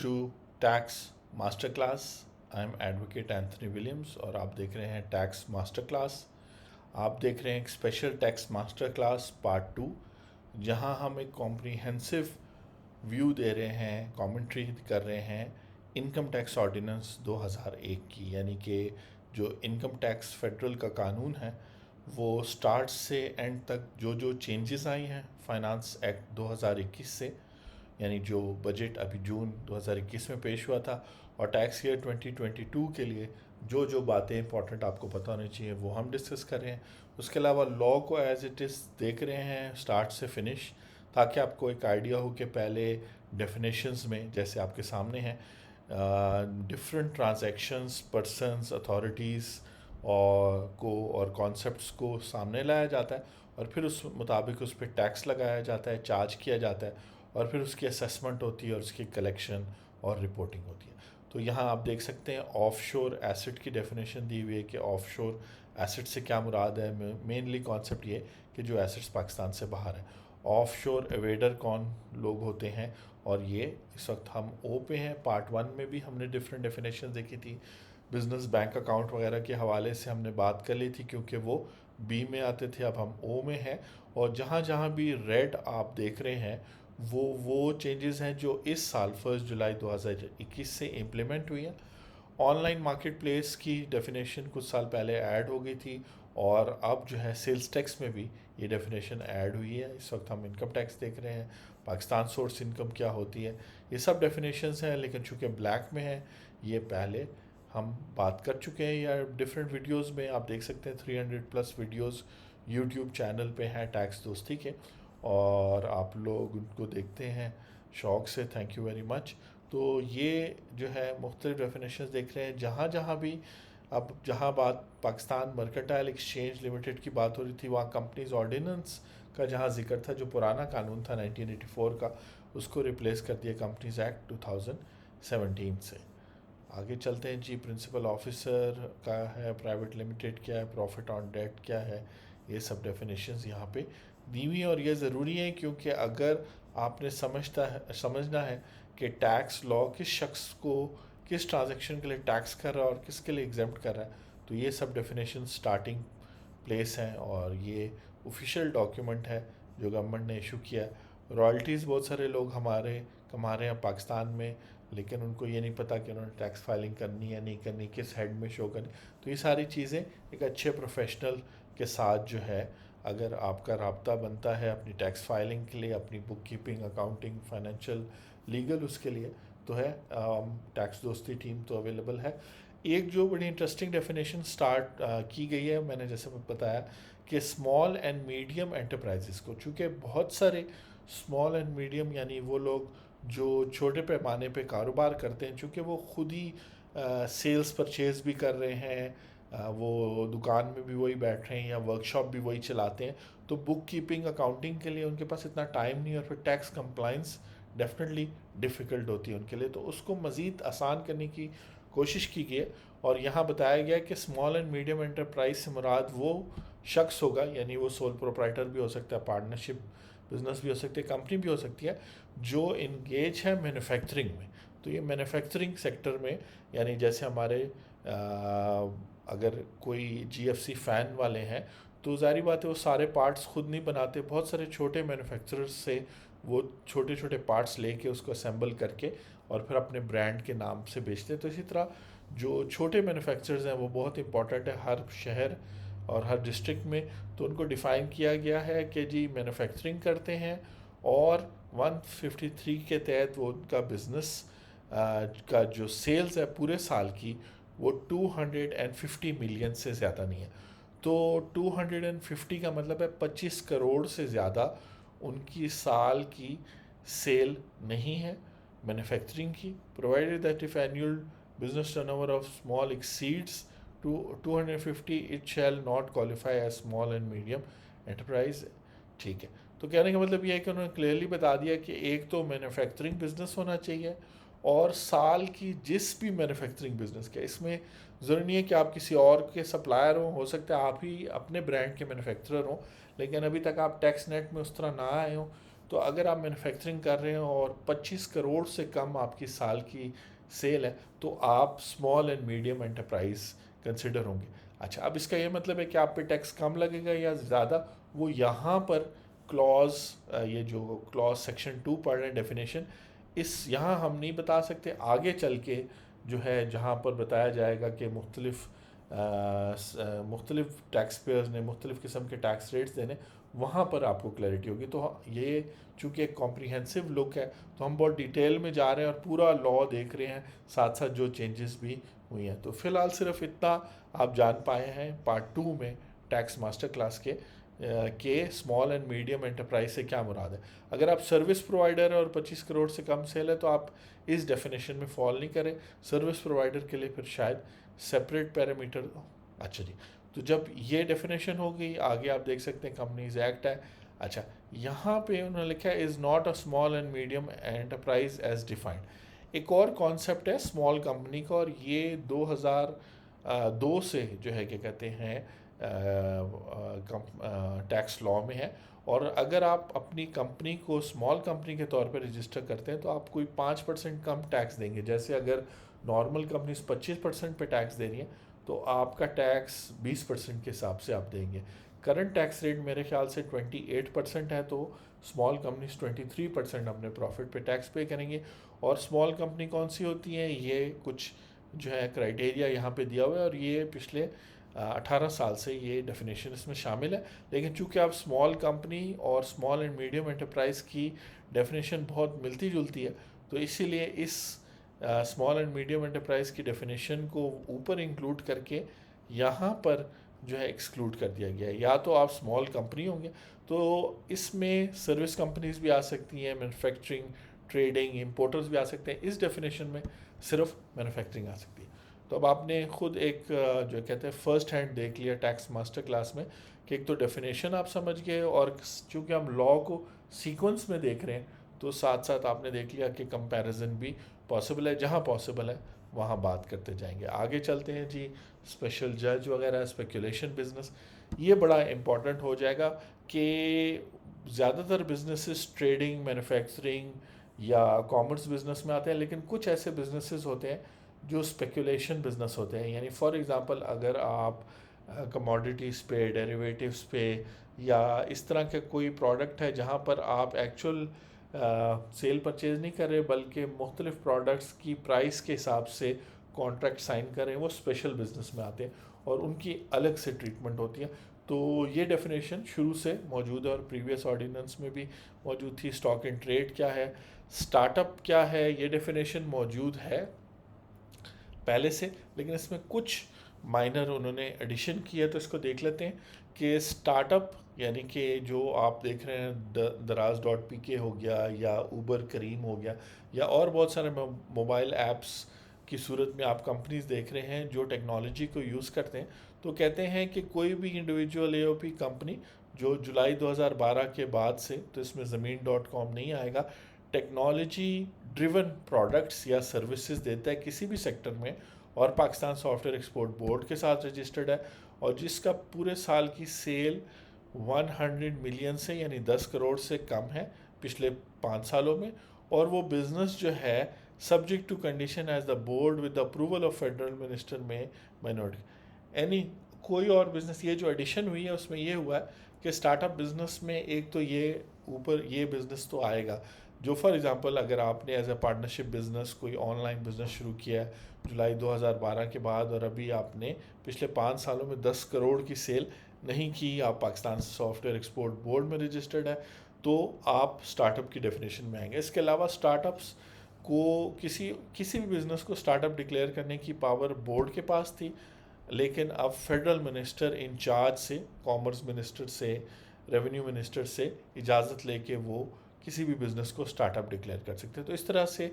To tax master class. I am advocate Anthony Williams और आप देख रहे हैं टैक्स मास्टर क्लास। आप देख रहे हैं एक special tax master class part 2, जहां हम एक कॉम्प्रिहेंसिव व्यू दे रहे हैं, कमेंट्री कर रहे हैं इनकम टैक्स ऑर्डिनेंस 2001 की। यानी कि जो इनकम टैक्स फेडरल का कानून है वो स्टार्ट से एंड तक जो जो चेंजेस आई हैं फाइनेंस एक्ट 2021 से, यानी जो बजट अभी जून 2021 में पेश हुआ था, और टैक्स ईयर 2022 के लिए जो जो बातें इंपॉर्टेंट आपको पता होनी चाहिए वो हम डिस्कस कर रहे हैं। उसके अलावा लॉ को एज इट इज़ देख रहे हैं स्टार्ट से फिनिश, ताकि आपको एक आइडिया हो कि पहले डेफिनेशंस में जैसे आपके सामने हैं डिफरेंट ट्रांजैक्शंस, पर्सनस, अथॉरिटीज़ और कॉन्सेप्ट्स को सामने लाया जाता है, और फिर उस मुताबिक उस पर टैक्स लगाया जाता है, चार्ज किया जाता है, और फिर उसकी असेसमेंट होती है और उसकी कलेक्शन और रिपोर्टिंग होती है। तो यहाँ आप देख सकते हैं ऑफशोर एसेट की डेफिनेशन दी हुई है कि ऑफशोर एसेट से क्या मुराद है। मेनली कॉन्सेप्ट ये कि जो एसेट्स पाकिस्तान से बाहर है। ऑफशोर एवेडर कौन लोग होते हैं, और ये इस वक्त हम ओ पे हैं। पार्ट 1 में भी हमने डिफरेंट डेफिनेशन देखी थी, बिजनेस बैंक अकाउंट वगैरह के हवाले से हमने बात कर ली थी, क्योंकि वो बी में आते थे, अब हम ओ में हैं। और जहाँ जहाँ भी रेड आप देख रहे हैं वो चेंजेस हैं जो इस साल 1 जुलाई 2021 से इम्प्लीमेंट हुई है। ऑनलाइन मार्केट प्लेस की डेफिनेशन कुछ साल पहले ऐड हो गई थी, और अब जो है सेल्स टैक्स में भी ये डेफिनेशन ऐड हुई है। इस वक्त हम इनकम टैक्स देख रहे हैं, पाकिस्तान सोर्स इनकम क्या होती है, ये सब डेफिनेशंस हैं। लेकिन चूँकि ब्लैक में है, ये पहले हम बात कर चुके हैं, या डिफरेंट वीडियोस में आप देख सकते हैं 300+ वीडियोस यूट्यूब चैनल पे हैं टैक्स दोस्ती के, और आप लोग उनको देखते हैं शौक़ से, थैंक यू वेरी मच। तो ये जो है मुख्तलिफ डेफिनेशन देख रहे हैं। जहाँ जहाँ भी अब जहाँ बात पाकिस्तान मर्केंटाइल एक्सचेंज लिमिटेड की बात हो रही थी, वहाँ कंपनीज ऑर्डिनेंस का जहाँ जिक्र था, जो पुराना कानून था 1984 का, उसको रिप्लेस कर दिया कंपनीज एक्ट 2017 से। आगे चलते हैं जी। प्रिंसिपल ऑफिसर का है, प्राइवेट लिमिटेड क्या है, प्रॉफिट ऑन डेट क्या है, ये सब डेफिनेशंस यहाँ पे दी हुई हैं। और ये ज़रूरी है क्योंकि अगर आपने समझना है कि टैक्स लॉ किस शख्स को किस ट्रांजैक्शन के लिए टैक्स कर रहा है और किसके लिए एग्जेम्प्ट कर रहा है, तो ये सब डेफिनेशन स्टार्टिंग प्लेस हैं। और ये ऑफिशियल डॉक्यूमेंट है जो गवर्नमेंट ने इशू किया है। रॉयल्टीज़ बहुत सारे लोग हमारे कमा रहे हैं पाकिस्तान में, लेकिन उनको ये नहीं पता कि उन्होंने टैक्स फाइलिंग करनी है नहीं करनी, किस हेड में शो करनी। तो ये सारी चीज़ें एक अच्छे प्रोफेशनल के साथ जो है, अगर आपका राब्ता बनता है अपनी टैक्स फाइलिंग के लिए, अपनी book keeping, accounting, financial, legal, उसके लिए तो है टैक्स दोस्ती टीम तो अवेलेबल है। एक जो बड़ी इंटरेस्टिंग डेफिनेशन स्टार्ट की गई है, मैंने जैसे बताया कि स्मॉल एंड मीडियम एंटरप्राइजेस को, चूँकि बहुत सारे स्मॉल एंड मीडियम यानी वो लोग जो छोटे पैमाने पे कारोबार करते हैं, चूँकि वो खुद ही सेल्स परचेज भी कर रहे हैं, वो दुकान में भी वही बैठ रहे हैं या वर्कशॉप भी वही चलाते हैं, तो बुक कीपिंग, अकाउंटिंग के लिए उनके पास इतना टाइम नहीं है, और फिर टैक्स कंप्लाइंस डेफिनेटली डिफ़िकल्ट होती है उनके लिए। तो उसको मज़ीद आसान करने की कोशिश की गई है, और यहाँ बताया गया कि स्मॉल एंड मीडियम एंटरप्राइज से मुराद वो शख्स होगा, यानी वो सोल प्रोप्राइटर भी हो सकता है, पार्टनरशिप बिजनेस भी हो सकती है, कंपनी भी हो सकती है, जो इंगेज है मैन्युफैक्चरिंग में। तो ये मैन्युफैक्चरिंग सेक्टर में, यानी जैसे हमारे अगर कोई जीएफसी फ़ैन वाले हैं, तो ज़ाहिर बात है वो सारे पार्ट्स खुद नहीं बनाते, बहुत सारे छोटे मैन्युफैक्चरर्स से वो छोटे छोटे पार्ट्स लेके उसको असेंबल करके और फिर अपने ब्रांड के नाम से बेचते हैं। तो इसी तरह जो छोटे मैन्युफैक्चरर्स हैं वो बहुत इंपॉर्टेंट है हर शहर और हर डिस्ट्रिक्ट में। तो उनको डिफ़ाइन किया गया है कि जी मैन्युफैक्चरिंग करते हैं, और 153 के तहत वो उनका बिज़नेस का जो सेल्स है पूरे साल की, वो 250 मिलियन से ज़्यादा नहीं है। तो 250 का मतलब है 25 करोड़ से ज़्यादा उनकी साल की सेल नहीं है मैन्युफैक्चरिंग की, provided that if annual business turnover of small exceeds to 250 it shall not qualify as small and medium enterprise. ठीक है, तो कहने का मतलब यह है कि उन्होंने क्लियरली बता दिया कि एक तो मैन्युफैक्चरिंग बिजनेस होना चाहिए, और साल की जिस भी मैन्युफैक्चरिंग बिजनेस के, इसमें ज़रूरी नहीं है कि आप किसी और के सप्लायर हो सकता है आप ही अपने ब्रांड के मैन्युफैक्चरर हों, लेकिन अभी तक आप टैक्स नेट में उस तरह ना आए हों, तो अगर आप मैन्युफैक्चरिंग कर रहे हैं और 25 करोड़ से कम आपकी साल की सेल है तो आप small and medium enterprise consider होंगे। अच्छा, अब इसका ये मतलब है कि आप पे टैक्स कम लगेगा या ज़्यादा, वो यहाँ पर क्लॉज, ये जो क्लॉज सेक्शन 2 पढ़ रहे हैं डेफिनेशन, इस यहाँ हम नहीं बता सकते। आगे चल के जो है जहाँ पर बताया जाएगा कि मुख्तलिफ टैक्स पेयर्स ने मुख्तलिफ किस्म के टैक्स रेट्स देने, वहाँ पर आपको क्लैरिटी होगी। तो ये चूँकि एक कॉम्प्रिहेंसिव लुक है तो हम बहुत डिटेल में जा रहे हैं और पूरा लॉ देख रहे हैं, साथ साथ जो चेंजेस भी हुई हैं। तो फ़िलहाल सिर्फ इतना आप जान पाए हैं पार्ट 2 में टैक्स मास्टर क्लास के स्मॉल एंड मीडियम एंटरप्राइज से क्या मुराद है। अगर आप सर्विस प्रोवाइडर और 25 करोड़ से कम सेल है तो आप इस डेफिनेशन में फॉल नहीं करें। सर्विस प्रोवाइडर के लिए फिर शायद सेपरेट पैरामीटर। अच्छा जी, तो जब ये डेफिनेशन हो गई, आगे आप देख सकते हैं कंपनीज एक्ट है। अच्छा, यहाँ पे उन्होंने लिखा है is not a small and medium enterprise as defined. एक और कॉन्सेप्ट है स्मॉल कंपनी का, और ये 2002 से जो है क्या कहते हैं टैक्स लॉ में है। और अगर आप अपनी कंपनी को स्मॉल कंपनी के तौर पर रजिस्टर करते हैं तो आप कोई 5% कम टैक्स देंगे। जैसे अगर नॉर्मल कंपनीज 25% पे टैक्स दे रही हैं तो आपका टैक्स 20% के हिसाब से आप देंगे। करंट टैक्स रेट मेरे ख्याल से 28% है, तो स्मॉल कंपनीज 23% अपने प्रॉफिट पे टैक्स पे करेंगे। और स्मॉल कंपनी कौन सी होती हैं, ये कुछ जो है क्राइटेरिया यहाँ पे दिया हुआ है, और ये पिछले 18 साल से ये डेफिनेशन इसमें शामिल है। लेकिन चूंकि आप स्मॉल कंपनी और स्मॉल एंड मीडियम एंटरप्राइज की डेफिनेशन बहुत मिलती जुलती है, तो इसीलिए इस स्मॉल एंड मीडियम एंटरप्राइज की डेफिनेशन को ऊपर इंक्लूड करके यहाँ पर जो है एक्सक्लूड कर दिया गया है। या तो आप स्मॉल कंपनी होंगे तो इसमें सर्विस कंपनीज भी आ सकती हैं, मैन्युफैक्चरिंग, ट्रेडिंग, इंपोर्टर्स भी आ सकते हैं। इस डेफिनेशन में सिर्फ मैन्युफैक्चरिंग आ सकती है। तो अब आपने खुद एक जो कहते हैं फर्स्ट हैंड देख लिया टैक्स मास्टर क्लास में कि एक तो डेफिनेशन आप समझ गए, और चूँकि हम लॉ को सीक्वेंस में देख रहे हैं तो साथ साथ आपने देख लिया कि कंपैरिजन भी पॉसिबल है। जहाँ पॉसिबल है वहाँ बात करते जाएंगे। आगे चलते हैं जी, स्पेशल जज वगैरह, स्पेकुलेशन बिजनेस, ये बड़ा इम्पॉर्टेंट हो जाएगा कि ज़्यादातर बिजनेसेस ट्रेडिंग, मैन्युफैक्चरिंग या कॉमर्स बिजनेस में आते हैं, लेकिन कुछ ऐसे बिजनेसेस होते हैं जो स्पेकुलेशन बिजनेस होते हैं। यानी फॉर एग्जांपल अगर आप कमोडिटीज़ पे, डेरिवेटिव्स पे, या इस तरह के कोई प्रोडक्ट है जहाँ पर आप एक्चुअल सेल परचेज नहीं कर रहे बल्कि मुख्तलिफ प्रोडक्ट्स की प्राइस के हिसाब से कॉन्ट्रैक्ट साइन कर रहे हैं, वो स्पेशल बिजनेस में आते हैं और उनकी अलग से ट्रीटमेंट होती है। तो ये डेफिनेशन शुरू से मौजूद है और प्रीवियस ऑर्डिनेंस में भी मौजूद थी। स्टॉक इन ट्रेड क्या है, स्टार्टअप क्या है, ये डेफिनेशन मौजूद है पहले से, लेकिन इसमें कुछ माइनर उन्होंने एडिशन किया। तो इसको देख लेते हैं कि स्टार्टअप यानी कि जो आप देख रहे हैं दराज.pk हो गया या ऊबर करीम हो गया या और बहुत सारे मोबाइल ऐप्स की सूरत में आप कंपनीज देख रहे हैं जो टेक्नोलॉजी को यूज़ करते हैं। तो कहते हैं कि कोई भी इंडिविजुअल एओपी कंपनी जो जुलाई 2012 के बाद से, तो इसमें ज़मीन.com नहीं आएगा, टेक्नोलॉजी ड्रिवन प्रोडक्ट्स या सर्विसेज देता है किसी भी सेक्टर में और पाकिस्तान सॉफ्टवेयर एक्सपोर्ट बोर्ड के साथ रजिस्टर्ड है, और जिसका पूरे साल की सेल 100 मिलियन से यानी 10 करोड़ से कम है पिछले 5 सालों में, और वो बिज़नेस जो है subject to condition as the board with the approval of federal minister में माइनॉरिटी एनी कोई और बिज़नेस। ये जो एडिशन हुई है उसमें ये हुआ है कि स्टार्टअप बिज़नेस में एक तो ये ऊपर ये बिज़नेस तो आएगा जो फॉर एग्जांपल अगर आपने एज ए पार्टनरशिप बिज़नेस कोई ऑनलाइन बिज़नेस शुरू किया है जुलाई 2012 के बाद और अभी आपने पिछले 5 सालों में 10 करोड़ की सेल नहीं की, आप पाकिस्तान सॉफ्टवेयर एक्सपोर्ट बोर्ड में रजिस्टर्ड है, तो आप स्टार्टअप की डेफिनेशन में आएंगे। इसके अलावा स्टार्टअप्स को किसी भी बिज़नेस को स्टार्टअप डिक्लेयर करने की पावर बोर्ड के पास थी, लेकिन अब फेडरल मिनिस्टर इंचार्ज से, कॉमर्स मिनिस्टर से, रेवेन्यू मिनिस्टर से इजाज़त लेके वो किसी भी बिज़नेस को स्टार्टअप डिक्लेयर कर सकते हैं। तो इस तरह से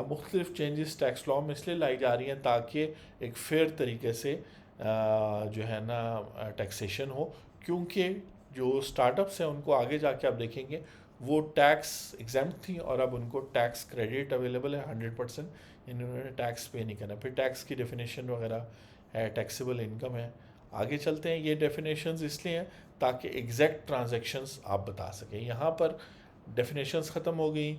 मुख्तलिफ चेंजेस टैक्स लॉ में इसलिए लाई जा रही हैं ताकि एक फेयर तरीके से जो है ना टैक्सेशन हो, क्योंकि जो स्टार्टअप्स हैं उनको आगे जाके आप देखेंगे वो टैक्स एग्जाम्प्ट थी और अब उनको टैक्स क्रेडिट अवेलेबल है 100%, इन्होंने टैक्स पे नहीं करना। फिर टैक्स की डेफिनेशन वगैरह है, टैक्सेबल इनकम है। आगे चलते हैं, ये डेफिनेशंस इसलिए हैं ताकि एग्जैक्ट ट्रांजैक्शंस आप बता सकें। यहाँ पर डेफिनेशंस ख़त्म हो गई।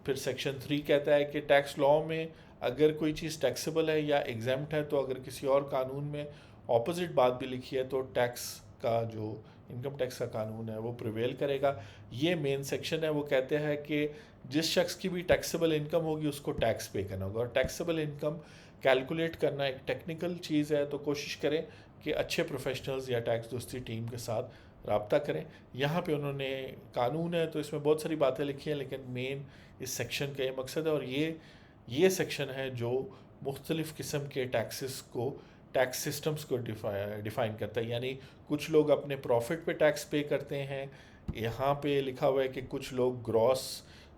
फिर सेक्शन 3 कहता है कि टैक्स लॉ में अगर कोई चीज़ टैक्सेबल है या एग्जाम्प्ट है, तो अगर किसी और कानून में ऑपोजिट बात भी लिखी है तो टैक्स का जो इनकम टैक्स का कानून है वो प्रिवेल करेगा। ये मेन सेक्शन है। वो कहते हैं कि जिस शख्स की भी टैक्सेबल इनकम होगी उसको टैक्स पे करना होगा, और टैक्सेबल इनकम कैलकुलेट करना एक टेक्निकल चीज़ है, तो कोशिश करें कि अच्छे प्रोफेशनल्स या टैक्स दोस्ती टीम के साथ रब्ता करें। यहाँ पे उन्होंने कानून है तो इसमें बहुत सारी बातें लिखी हैं, लेकिन मेन इस सेक्शन का ये मकसद है। और ये सेक्शन है जो मुख्तलिफ़ किस्म के टैक्सेस को, टैक्स सिस्टम्स को डिफ़ाइन करता है। यानी कुछ लोग अपने प्रॉफिट पे टैक्स पे करते हैं, यहाँ पे लिखा हुआ है कि कुछ लोग ग्रॉस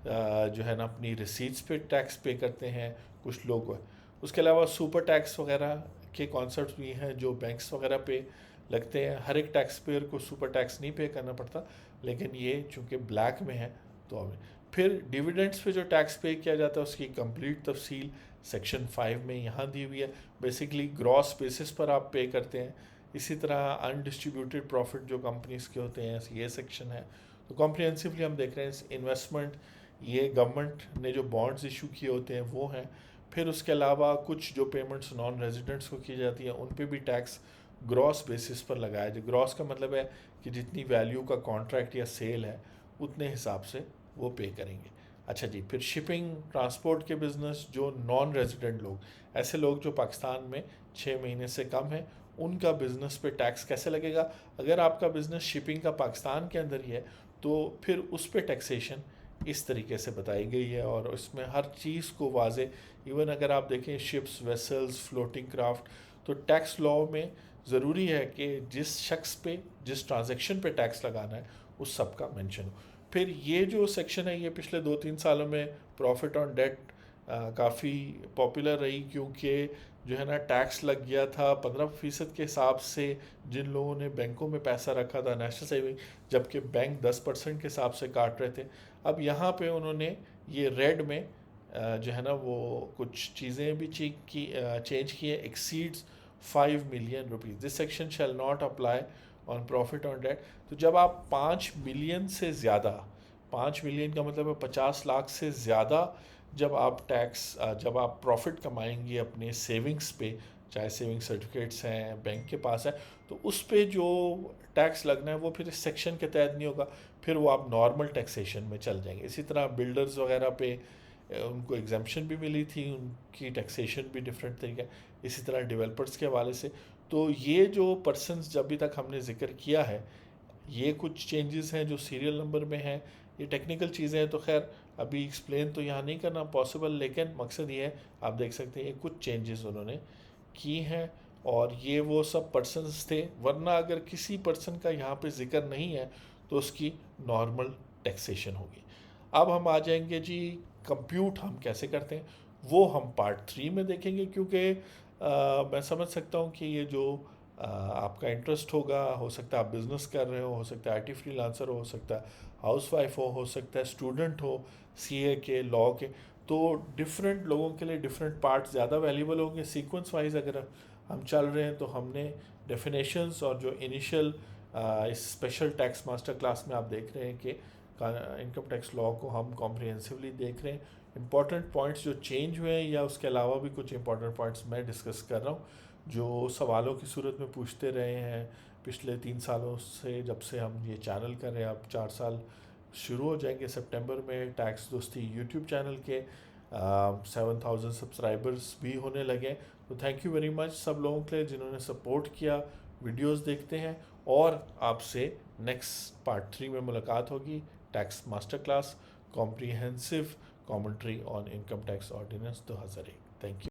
जो है ना अपनी रिसीट्स पे टैक्स पे करते हैं, कुछ लोग। उसके अलावा सुपर टैक्स वगैरह के कॉन्सेप्ट भी हैं जो बैंक्स वगैरह पे लगते हैं। हर एक टैक्स पेयर को सुपर टैक्स नहीं पे करना पड़ता, लेकिन ये चूँकि ब्लैक में है तो हमें। फिर डिविडेंड्स पे जो टैक्स पे किया जाता है उसकी कंप्लीट तफसील सेक्शन 5 में यहाँ दी हुई है। बेसिकली ग्रॉस बेसिस पर आप पे करते हैं। इसी तरह अनडिस्ट्रीब्यूटेड प्रॉफिट जो कंपनीज के होते हैं, ये सेक्शन है। तो कॉम्प्रिहेंसिवली हम देख रहे हैं इन्वेस्टमेंट, ये गवर्नमेंट ने जो बॉन्ड्स इशू किए होते हैं वो हैं। फिर उसके अलावा कुछ जो पेमेंट्स नॉन रेजिडेंट्स को की जाती है उन पे भी टैक्स ग्रॉस बेसिस पर लगाया जाए। ग्रॉस का मतलब है कि जितनी वैल्यू का कॉन्ट्रैक्ट या सेल है उतने हिसाब से वो पे करेंगे। अच्छा जी, फिर शिपिंग ट्रांसपोर्ट के बिज़नेस, जो नॉन रेजिडेंट लोग, ऐसे लोग जो पाकिस्तान में 6 महीने से कम हैं, उनका बिज़नेस पे टैक्स कैसे लगेगा। अगर आपका बिज़नेस शिपिंग का पाकिस्तान के अंदर ही है तो फिर उस पर टैक्सेशन इस तरीके से बताई गई है, और उसमें हर चीज़ को वाजे। इवन अगर आप देखें शिप्स, वेसल्स, फ्लोटिंग क्राफ्ट, तो टैक्स लॉ में ज़रूरी है कि जिस शख्स पे, जिस ट्रांजैक्शन पे टैक्स लगाना है उस सब का मेंशन हो। फिर ये जो सेक्शन है ये पिछले 2-3 सालों में प्रॉफिट ऑन डेट काफ़ी पॉपुलर रही, क्योंकि जो है ना टैक्स लग गया था 15% के हिसाब से जिन लोगों ने बैंकों में पैसा रखा था नेशनल सेविंग, जबकि बैंक 10% के हिसाब से काट रहे थे। अब यहाँ पे उन्होंने ये रेड में जो है ना वो कुछ चीज़ें भी चेंज की है। Exceeds 5 million rupees, this section shall not apply on profit on date. तो जब आप 5 मिलियन से ज़्यादा, 5 मिलियन का मतलब है 50 लाख से ज़्यादा, जब आप प्रॉफिट कमाएंगे अपने सेविंग्स पे, चाहे सेविंग सर्टिफिकेट्स हैं बैंक के पास है, तो उस पे जो टैक्स लगना है वो फिर इस सेक्शन के तहत नहीं होगा, फिर वो आप नॉर्मल टैक्सेशन में चल जाएंगे। इसी तरह बिल्डर्स वगैरह पे उनको एग्जाम्पशन भी मिली थी, उनकी टैक्सेशन भी डिफरेंट तरीका। इसी तरह डेवलपर्स के हवाले से, तो ये जो पर्सनस जब भी तक हमने जिक्र किया है, ये कुछ चेंजेस हैं जो सीरियल नंबर में हैं। ये टेक्निकल चीज़ें हैं तो खैर अभी एक्सप्लेन तो यहाँ नहीं करना पॉसिबल, लेकिन मकसद ये है, आप देख सकते हैं ये कुछ चेंजेस उन्होंने की हैं, और ये वो सब पर्सनस थे। वरना अगर किसी पर्सन का यहाँ पे जिक्र नहीं है तो उसकी नॉर्मल टैक्सेशन होगी। अब हम आ जाएंगे जी, कंप्यूट हम कैसे करते हैं वो हम पार्ट 3 में देखेंगे, क्योंकि मैं समझ सकता हूँ कि ये जो आपका इंटरेस्ट होगा, हो सकता है आप बिज़नेस कर रहे हो सकता है आईटी फ्रीलांसर हो सकता है हाउसवाइफ हो सकता है स्टूडेंट हो, सीए के, लॉ के। तो डिफरेंट लोगों के लिए डिफरेंट पार्ट ज़्यादा वैल्यूबल होंगे। सीक्वेंस वाइज अगर हम चल रहे हैं तो हमने डेफिनेशंस और जो इनिशियल इस स्पेशल टैक्स मास्टर क्लास में आप देख रहे हैं कि इनकम टैक्स लॉ को हम कॉम्प्रिहेंसिवली देख रहे हैं। इंपॉर्टेंट पॉइंट्स जो चेंज हुए हैं या उसके अलावा भी कुछ इंपॉर्टेंट पॉइंट्स मैं डिस्कस कर रहा हूँ जो सवालों की सूरत में पूछते रहे हैं पिछले 3 सालों से, जब से हम ये चैनल कर रहे हैं। अब 4 साल शुरू हो जाएंगे सितंबर में। टैक्स दोस्ती यूट्यूब चैनल के 7,000 सब्सक्राइबर्स भी होने लगे। तो थैंक यू वेरी मच सब लोगों के लिए जिन्होंने सपोर्ट किया, वीडियोस देखते हैं। और आपसे नेक्स्ट पार्ट 3 में मुलाकात होगी। Tax master class, comprehensive commentary on income tax ordinance 2001। Thank you.